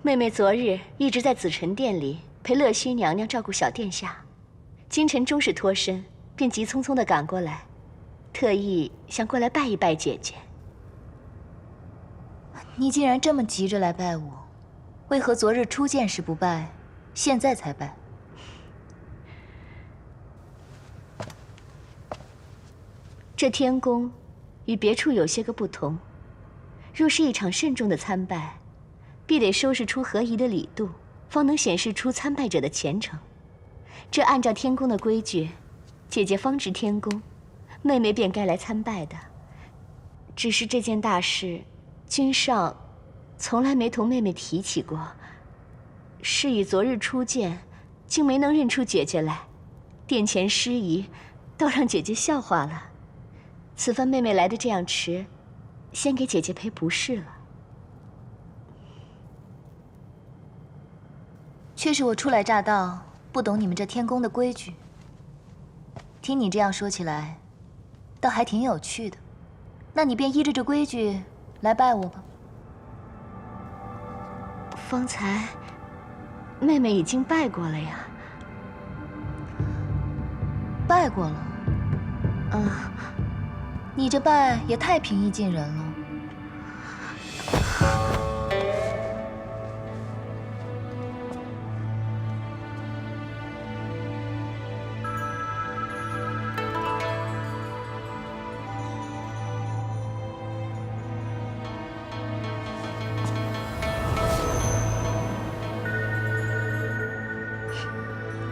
妹妹昨日一直在紫宸殿里陪乐须娘娘照顾小殿下，今晨终是脱身，便急匆匆地赶过来，特意想过来拜一拜姐姐。你既然这么急着来拜我，为何昨日初见时不拜，现在才拜？这天宫与别处有些个不同，若是一场慎重的参拜，必得收拾出合宜的礼度，方能显示出参拜者的虔诚。这按照天宫的规矩，姐姐方值天宫，妹妹便该来参拜的。只是这件大事，君上从来没同妹妹提起过，是以昨日初见，竟没能认出姐姐来，殿前失仪，倒让姐姐笑话了。此番妹妹来的这样迟，先给姐姐赔不是了。却是我初来乍到，不懂你们这天宫的规矩。听你这样说起来，倒还挺有趣的。那你便依着这规矩来拜我吧。方才妹妹已经拜过了呀。拜过了？你这拜也太平易近人了。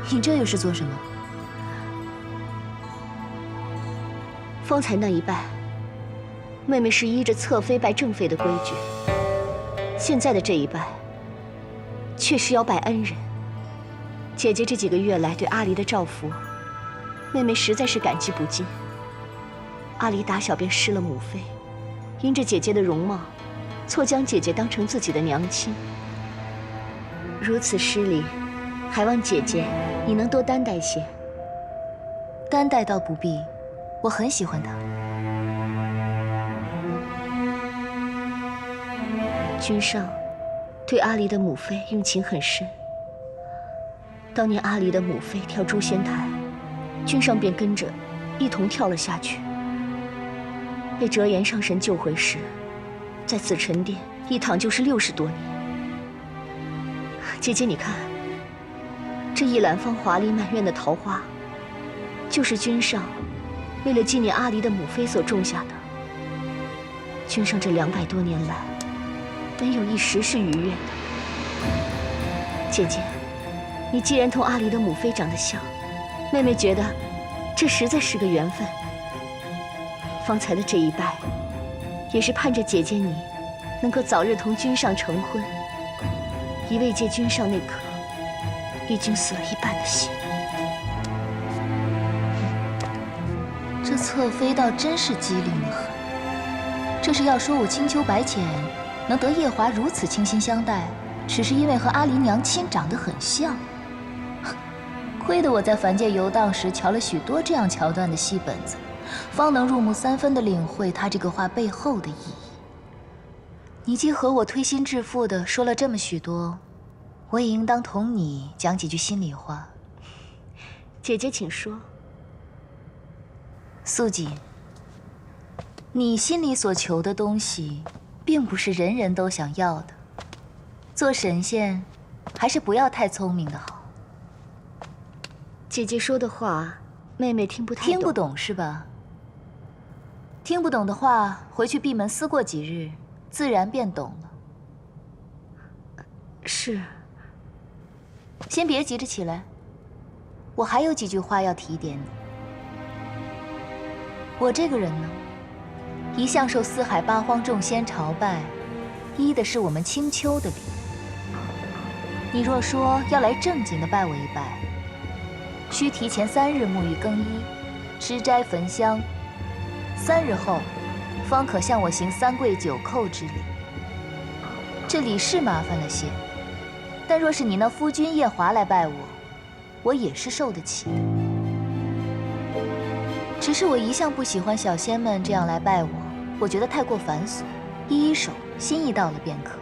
你这又是做什么？方才那一拜，妹妹是依着侧妃拜正妃的规矩；现在的这一拜，却是要拜恩人。姐姐这几个月来对阿离的照拂，妹妹实在是感激不尽。阿离打小便失了母妃，因着姐姐的容貌，错将姐姐当成自己的娘亲。如此失礼，还望姐姐你能多担待些。担待倒不必，我很喜欢他。君上对阿离的母妃用情很深。当年阿离的母妃跳诛仙台，君上便跟着一同跳了下去。被折颜上神救回时，在紫宸殿一躺就是60多年。姐姐你看，这一揽芳华丽满院的桃花，就是君上为了纪念阿离的母妃所种下的。君上这200多年来，没有一时是愉悦的。姐姐，你既然同阿离的母妃长得像，妹妹觉得这实在是个缘分。方才的这一拜，也是盼着姐姐你能够早日同君上成婚，以慰藉君上那颗已经死了一半的心。这侧妃倒真是机灵得很。这是要说我青丘白浅能得夜华如此倾心相待，只是因为和阿离娘亲长得很像。亏得我在凡界游荡时瞧了许多这样桥段的戏本子，方能入木3分地领会他这个话背后的意义。你既和我推心置腹地说了这么许多，我也应当同你讲几句心里话。姐姐请说。素锦，你心里所求的东西，并不是人人都想要的。做神仙，还是不要太聪明的好。姐姐说的话，妹妹听不太懂。听不懂是吧？听不懂的话，回去闭门思过几日，自然便懂了。是。先别急着起来，我还有几句话要提点你。我这个人呢，一向受四海八荒众仙朝拜，依的是我们青丘的礼。你若说要来正经的拜我一拜，需提前3日沐浴更衣，吃斋焚香，3日后方可向我行3跪9叩之礼。这礼是麻烦了些，但若是你那夫君夜华来拜我，我也是受得起。只是我一向不喜欢小仙们这样来拜我，我觉得太过繁琐，一手心意到了便可。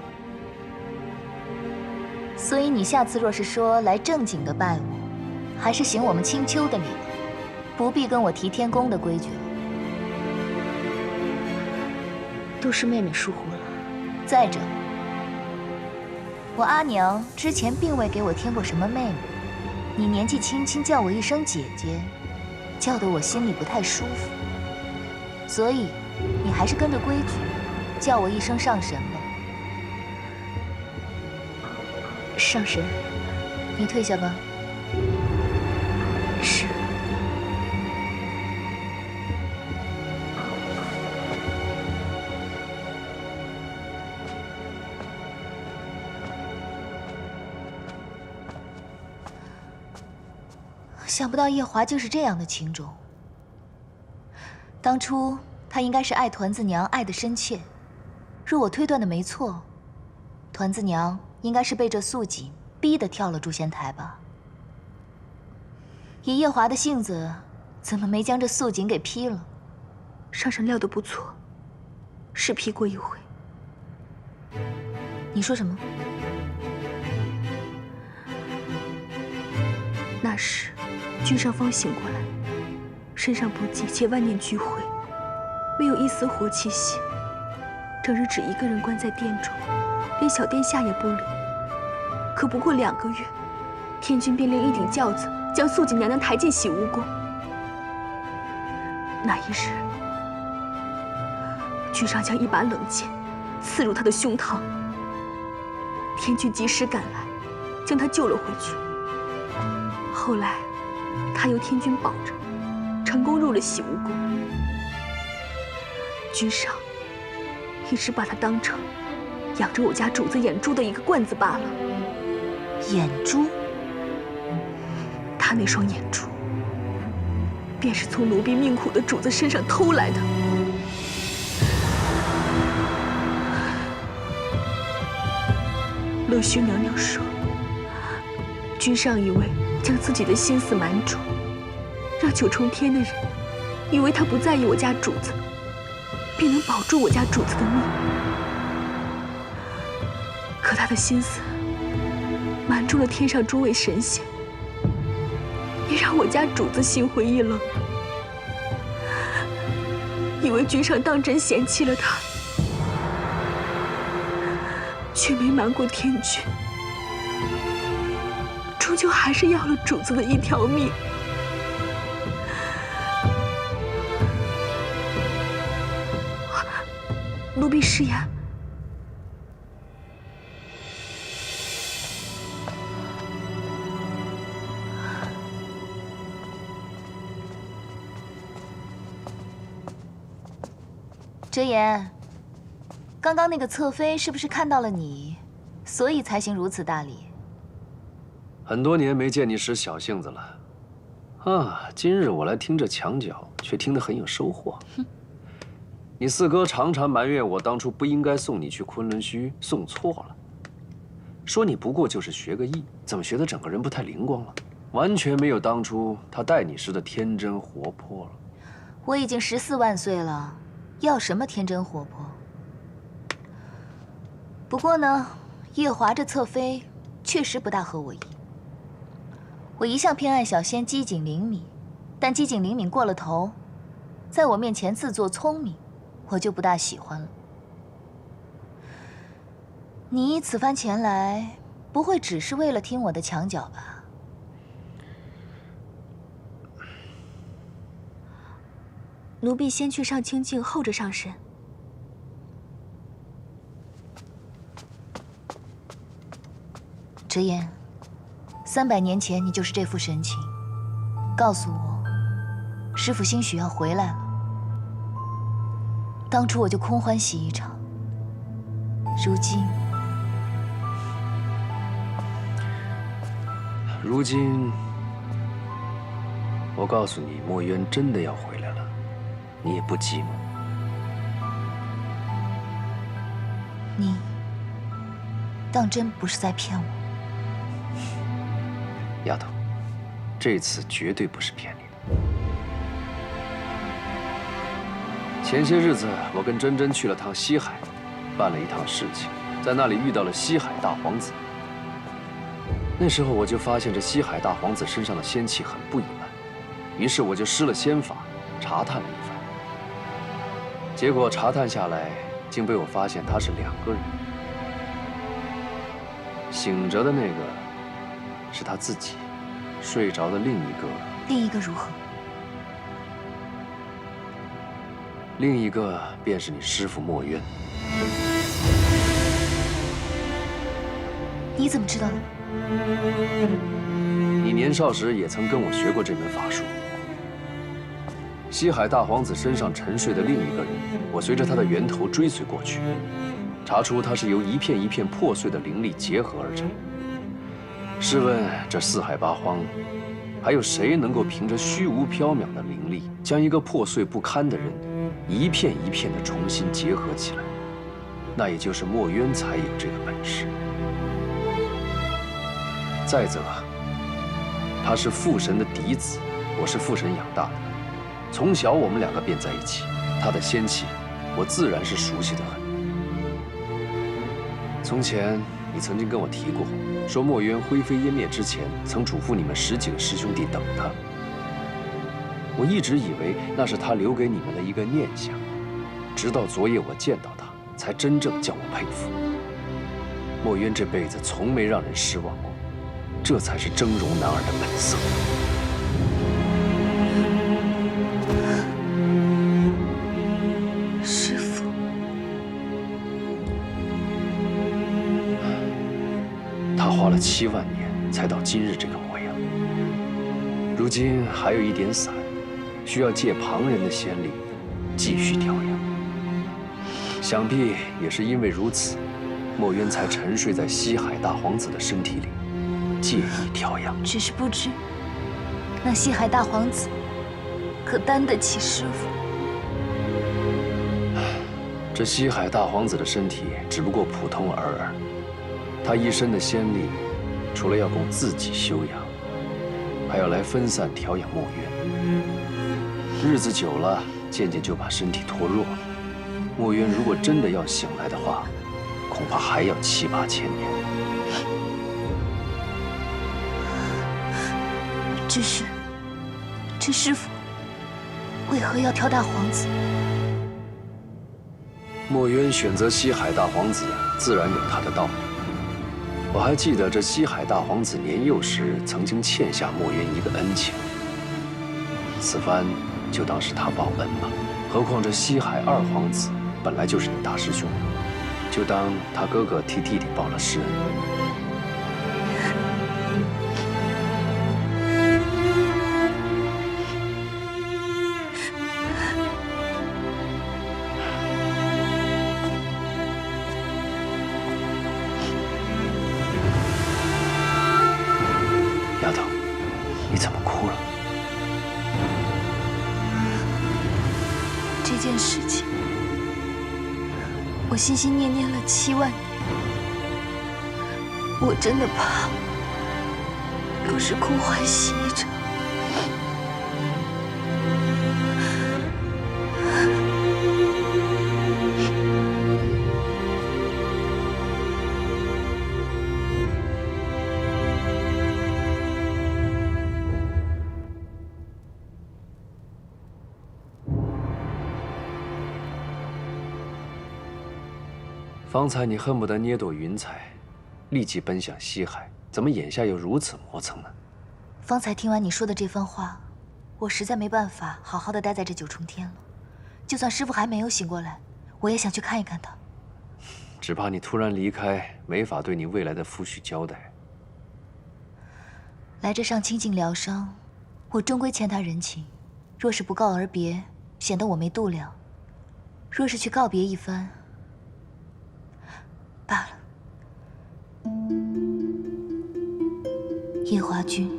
所以你下次若是说来正经的拜我，还是行我们青丘的礼了，不必跟我提天宫的规矩了。都是妹妹疏忽了。再者，我阿娘之前并未给我添过什么妹妹，你年纪轻轻叫我一声姐姐，叫得我心里不太舒服。所以，你还是跟着规矩，叫我一声上神吧。上神，你退下吧。是。想不到叶华竟是这样的情种。当初他应该是爱团子娘爱得深切，若我推断的没错，团子娘应该是被这素锦逼得跳了诛仙台吧。以叶华的性子，怎么没将这素锦给劈了？上神料得不错，是劈过一回。你说什么？那时，君上方醒过来，身上不济且万念俱灰，没有一丝活气息，整日只一个人关在殿中，连小殿下也不理。可不过2个月，天君便令一顶轿子将素锦娘娘抬进洗梧宫。那一日，君上将一把冷箭刺入她的胸膛，天君及时赶来，将她救了回去。后来，他由天君保着，成功入了洗梧宫。君上一直把他当成养着我家主子眼珠的一个罐子罢了。眼珠？他那双眼珠，便是从奴婢命苦的主子身上偷来的。乐胥娘娘说，君上以为将自己的心思瞒住，让9重天的人以为他不在意我家主子，便能保住我家主子的命。可他的心思瞒住了天上诸位神仙，也让我家主子心灰意冷，以为君上当真嫌弃了他，却没瞒过天君，终究还是要了主子的一条命。奴婢失言。折颜，刚刚那个侧妃是不是看到了你，所以才行如此大礼？很多年没见你使小性子了，啊！今日我来听这墙角，却听得很有收获。你四哥常常埋怨我当初不应该送你去昆仑虚，送错了，说你不过就是学个艺，怎么学得整个人不太灵光了，完全没有当初他待你时的天真活泼了。我已经14万岁了，要什么天真活泼？不过呢，叶华这侧妃确实不大合我意。我一向偏爱小仙机警灵敏，但机警灵敏过了头，在我面前自作聪明，我就不大喜欢了。你此番前来，不会只是为了听我的墙角吧？奴婢先去上清静，后着上神。直言，300年前你就是这副神情，告诉我，师父兴许要回来了。当初我就空欢喜一场，如今，我告诉你，墨渊真的要回来了，你也不寂寞。你当真不是在骗我？丫头，这次绝对不是骗你的。前些日子，我跟珍珍去了趟西海，办了一趟事情，在那里遇到了西海大皇子。那时候我就发现这西海大皇子身上的仙气很不一般，于是我就施了仙法，查探了一番。结果查探下来，竟被我发现他是2个人。醒着的那个是他自己，睡着的另一个如何？另一个便是你师父墨渊。你怎么知道的？你年少时也曾跟我学过这门法术。西海大皇子身上沉睡的另一个人，我随着他的源头追随过去，查出他是由一片一片破碎的灵力结合而成。试问这四海八荒，还有谁能够凭着虚无缥缈的灵力，将一个破碎不堪的人一片一片的重新结合起来？那也就是墨渊才有这个本事。再则，他是父神的嫡子，我是父神养大的，从小我们2个便在一起，他的仙气，我自然是熟悉得很。从前你曾经跟我提过，说墨渊灰飞烟灭之前，曾嘱咐你们10几个师兄弟等他。我一直以为那是他留给你们的一个念想，直到昨夜我见到他，才真正叫我佩服。墨渊这辈子从没让人失望过，这才是峥嵘男儿的本色。师父，他花了7万年才到今日这个模样，如今还有一点散，需要借旁人的仙力继续调养。想必也是因为如此，墨渊才沉睡在西海大皇子的身体里，借以调养。只是不知那西海大皇子可担得起师父？这西海大皇子的身体只不过普通尔尔，他一身的仙力，除了要供自己修养，还要来分散调养墨渊。日子久了，渐渐就把身体拖弱了。墨渊如果真的要醒来的话，恐怕还要7、8千年。只是，这师父为何要挑大皇子？墨渊选择西海大皇子，自然有他的道理。我还记得这西海大皇子年幼时曾经欠下墨渊一个恩情，此番就当是他报恩吧。何况这西海2皇子本来就是你大师兄，就当他哥哥替弟弟报了师恩。丫头，你怎么哭了？这件事情，我心心念念了7万年，我真的怕又是空欢喜一场。方才你恨不得捏朵云彩，立即奔向西海，怎么眼下又如此磨蹭呢？方才听完你说的这番话，我实在没办法好好的待在这9重天了。就算师父还没有醒过来，我也想去看一看他。只怕你突然离开，没法对你未来的夫婿交代。来这上清净疗伤，我终归欠他人情。若是不告而别，显得我没度量；若是去告别一番，罢了。夜华君，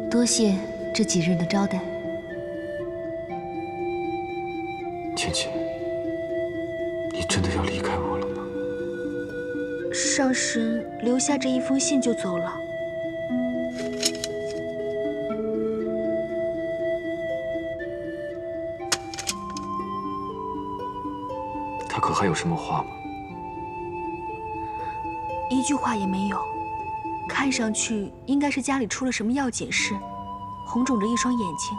多谢这几日的招待。芊芊，你真的要离开我了吗？上神留下这一封信就走了。他可还有什么话吗？一句话也没有。看上去应该是家里出了什么要紧事，红肿着一双眼睛，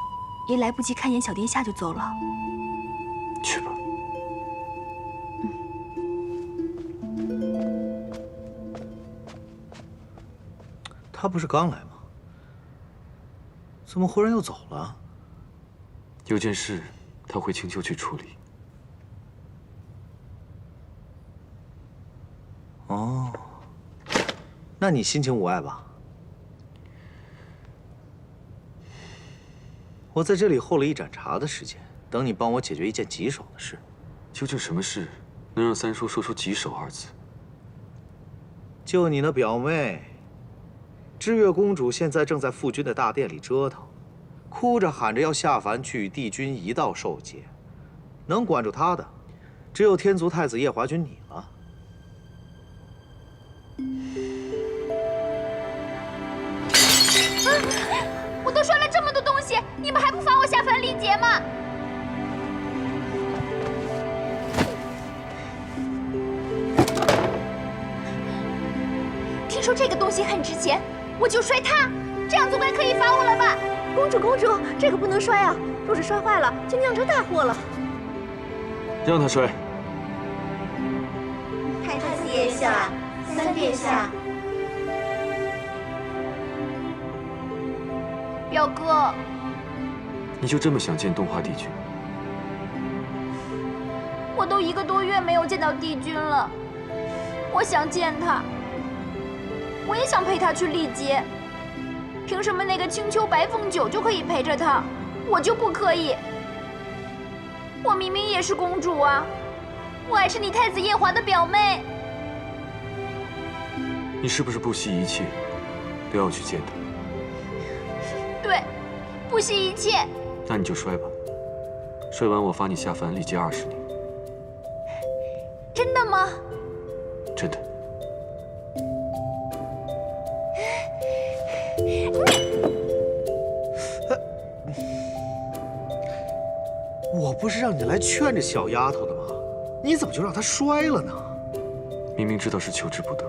也来不及看眼小殿下就走了。去吧。他不是刚来吗？怎么忽然又走了？有件事，他回青丘去处理。哦，那你心情无碍吧？我在这里候了一盏茶的时间，等你帮我解决一件棘手的事。究竟什么事能让三叔说出棘手二字？就你那表妹，知月公主现在正在父君的大殿里折腾，哭着喊着要下凡去与帝君一道受戒，能管住她的，只有天族太子夜华君你了。我都摔了这么多东西，你们还不罚我下凡历劫吗？听说这个东西很值钱，我就摔它，这样总该可以罚我了吧？公主，公主，这个不能摔啊！若是摔坏了，就酿成大祸了。让他摔。太子殿下，三殿下。表哥，你就这么想见东华帝君？我都1个多月没有见到帝君了，我想见他，我也想陪他去历劫。凭什么那个青丘白凤九就可以陪着他，我就不可以？我明明也是公主啊，我还是你太子夜华的表妹。你是不是不惜一切都要去见他？对，不惜一切。那你就摔吧，摔完我罚你下凡历劫20年。真的吗？真的。我不是让你来劝这小丫头的吗？你怎么就让她摔了呢？明明知道是求之不得，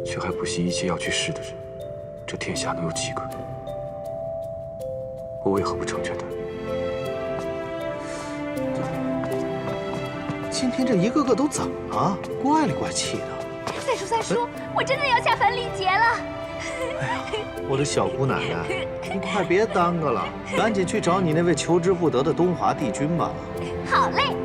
却还不惜一切要去试的人，这天下能有几个？我为何不成全他？今天这一个个都怎么了？怪里怪气的。三叔，我真的要下凡历劫了。哎呀，我的小姑奶奶，你快别耽搁了，赶紧去找你那位求之不得的东华帝君吧。好嘞。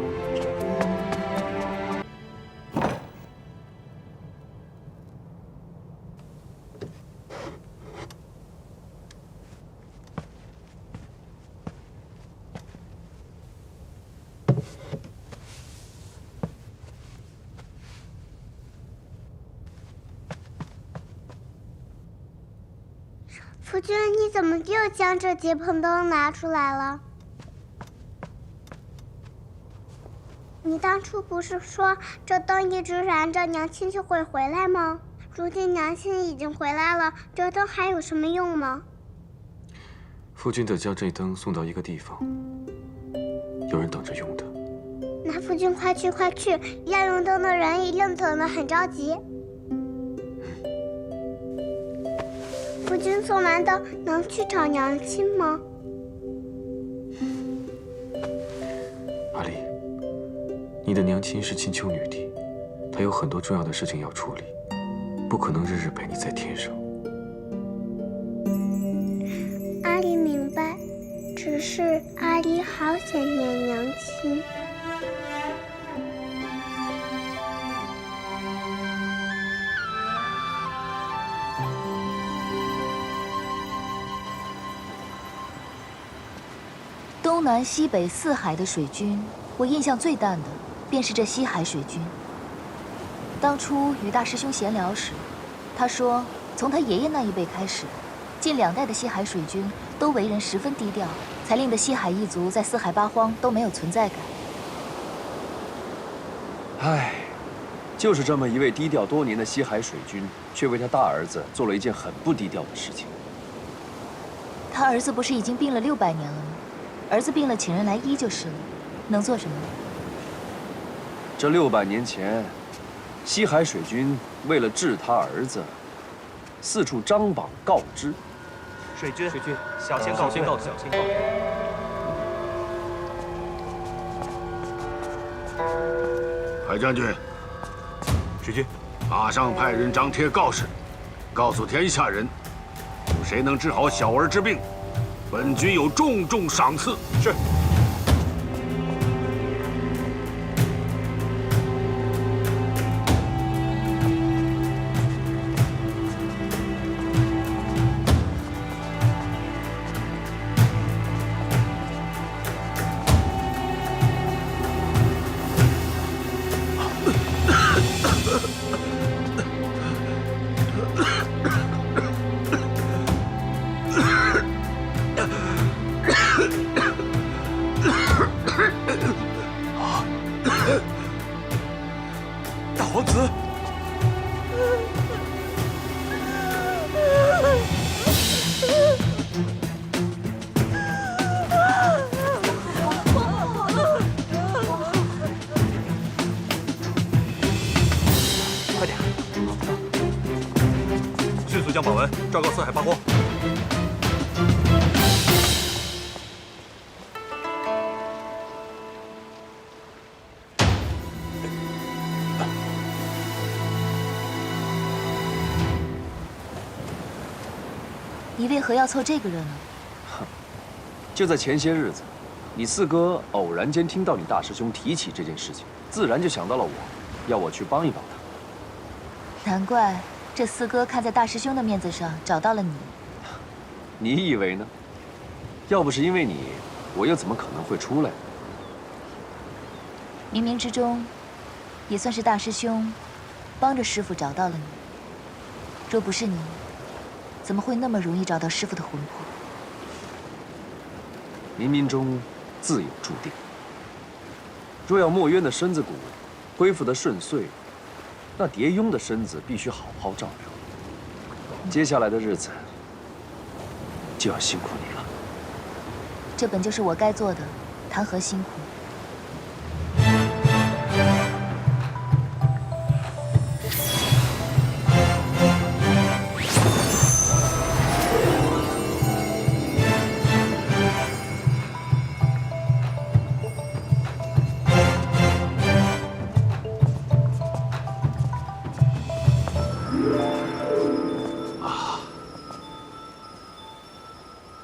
夫君，你怎么又将这结盆灯拿出来了？你当初不是说这灯一直燃着，娘亲就会回来吗？如今娘亲已经回来了，这灯还有什么用吗？夫君得将这灯送到一个地方，有人等着用它。那夫君快去快去，要用灯的人一定等得很着急。夫君送完灯能去找娘亲吗？阿丽，你的娘亲是青丘女帝，她有很多重要的事情要处理，不可能日日陪你在天上。阿丽明白，只是阿丽好想念娘亲。东南西北4海的水军，我印象最淡的便是这西海水军。当初与大师兄闲聊时，他说从他爷爷那一辈开始，近2代的西海水军都为人十分低调，才令得西海一族在4海8荒都没有存在感。唉，就是这么一位低调多年的西海水军，却为他大儿子做了一件很不低调的事情。他儿子不是已经病了600年了吗？儿子病了，请人来医就是了，能做什么呢？这600年前，西海水军为了治他儿子，四处张榜告知。水军，小仙告辞。海将军，水军，马上派人张贴告示，告诉天下人，有谁能治好小儿之病，本军有重重赏赐。是。大皇子，快点，迅速将榜文昭告四海八荒。你为何要凑这个热闹？就在前些日子，你四哥偶然间听到你大师兄提起这件事情，自然就想到了我，要我去帮一帮他。难怪这四哥看在大师兄的面子上找到了你。你以为呢？要不是因为你，我又怎么可能会出来呢？冥冥之中，也算是大师兄帮着师傅找到了你。若不是你，怎么会那么容易找到师傅的魂魄？冥冥中自有注定。若要墨渊的身子骨恢复得顺遂，那蝶雍的身子必须好好照料。接下来的日子就要辛苦你了。这本就是我该做的，谈何辛苦？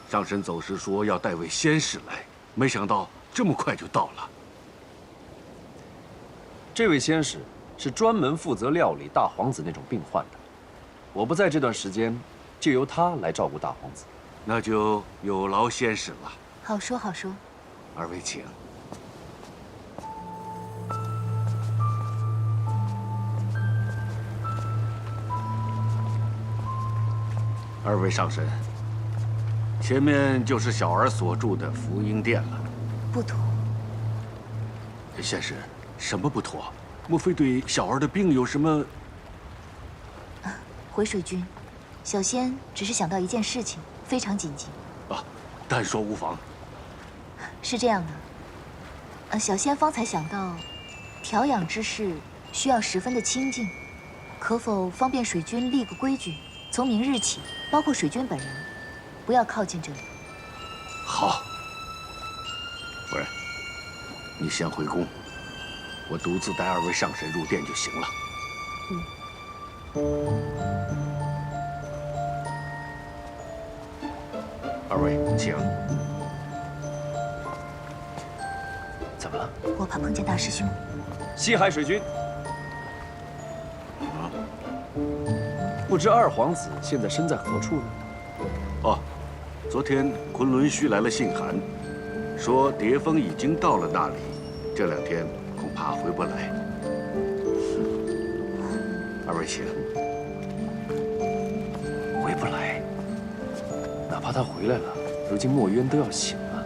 上神走时说要带位仙使来，没想到这么快就到了。这位仙使是专门负责料理大皇子那种病患的，我不在这段时间，就由他来照顾大皇子。那就有劳仙使了。好说好说。二位请。二位上神。前面就是小儿所住的福英殿了。不妥。仙使，什么不妥？莫非对小儿的病有什么？回水君，小仙只是想到一件事情，非常紧急。啊，但说无妨。是这样的，小仙方才想到，调养之事需要十分的清静，可否方便水君立个规矩，从明日起，包括水君本人，不要靠近这里。好，夫人，你先回宫，我独自带二位上神入殿就行了。二位请。怎么了？我怕碰见大师兄。西海水君，不知二皇子现在身在何处呢？哦，昨天昆仑虚来了信函，说蝶峰已经到了那里，这2天恐怕回不来。二位请。回不来，哪怕他回来了，如今墨渊都要醒了，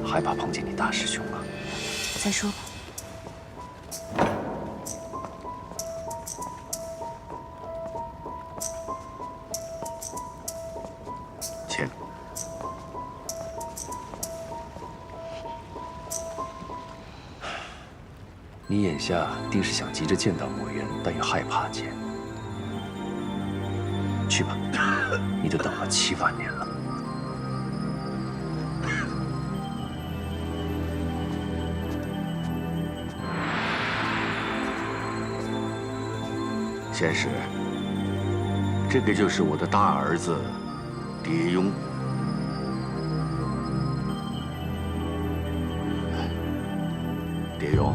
害怕碰见你大师兄啊。再说吧。请。你眼下定是想急着见到墨渊，但又害怕见。去吧，你都等了7万年了。仙师，这个就是我的大儿子蝶雍。蝶雍，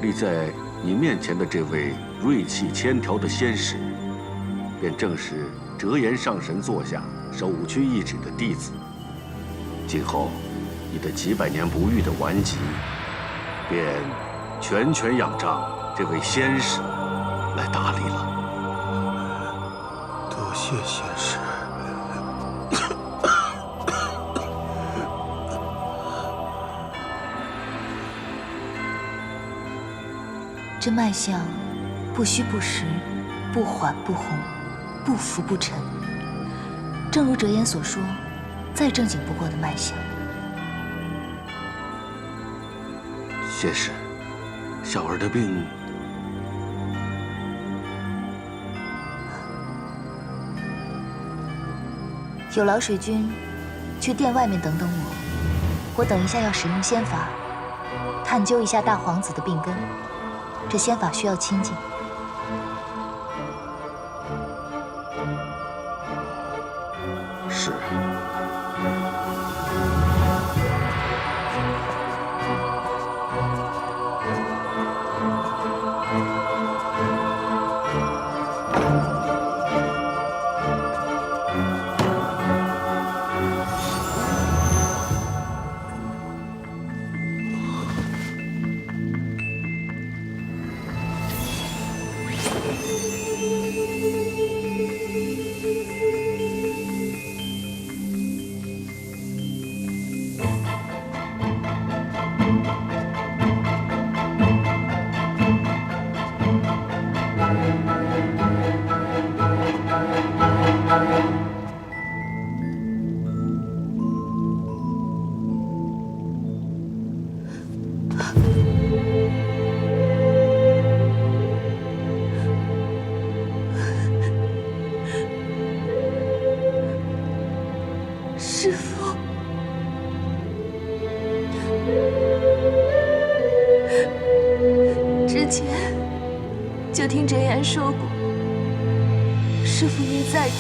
立在你面前的这位锐气千条的仙使，便正是折颜上神座下首屈一指的弟子。今后，你的几百年不遇的顽疾，便全权仰仗这位仙使来打理了。多谢仙师。这脉象，不虚不实，不缓不红，不浮不沉。正如折颜所说，再正经不过的脉象。仙师，小儿的病……有劳水君去殿外面等等我等一下要使用仙法，探究一下大皇子的病根。这仙法需要清静。是。师父，之前就听折颜说过，师父您在这。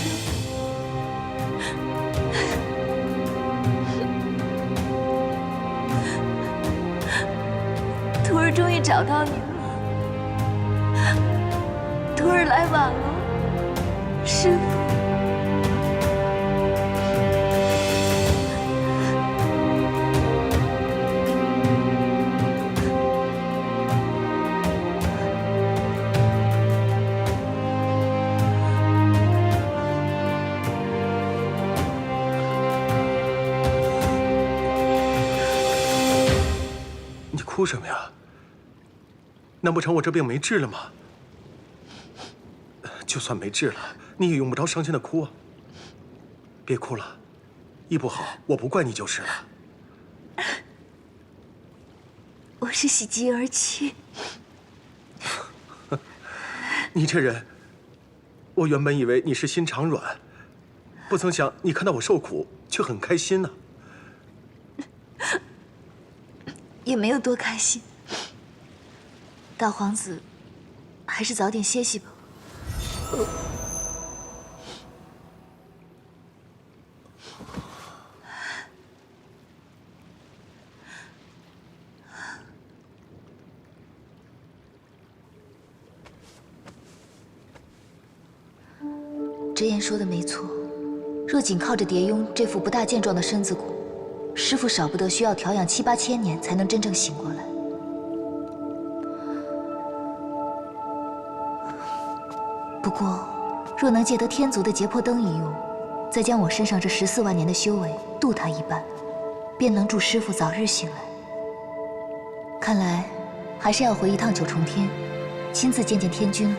徒儿终于找到您了，徒儿来晚了，师父。哭什么呀？难不成我这病没治了吗？就算没治了，你也用不着伤心的哭啊。别哭了，医不好，我不怪你就是了。我是喜极而泣。你这人，我原本以为你是心肠软，不曾想你看到我受苦却很开心呢。也没有多开心。大皇子，还是早点歇息吧。折颜说的没错，若仅靠着蝶雍这副不大健壮的身子骨，师父少不得需要调养7、8千年才能真正醒过来。不过，若能借得天族的劫魄灯一用，再将我身上这14万年的修为渡他一半，便能助师父早日醒来。看来，还是要回一趟九重天，亲自见见天君了。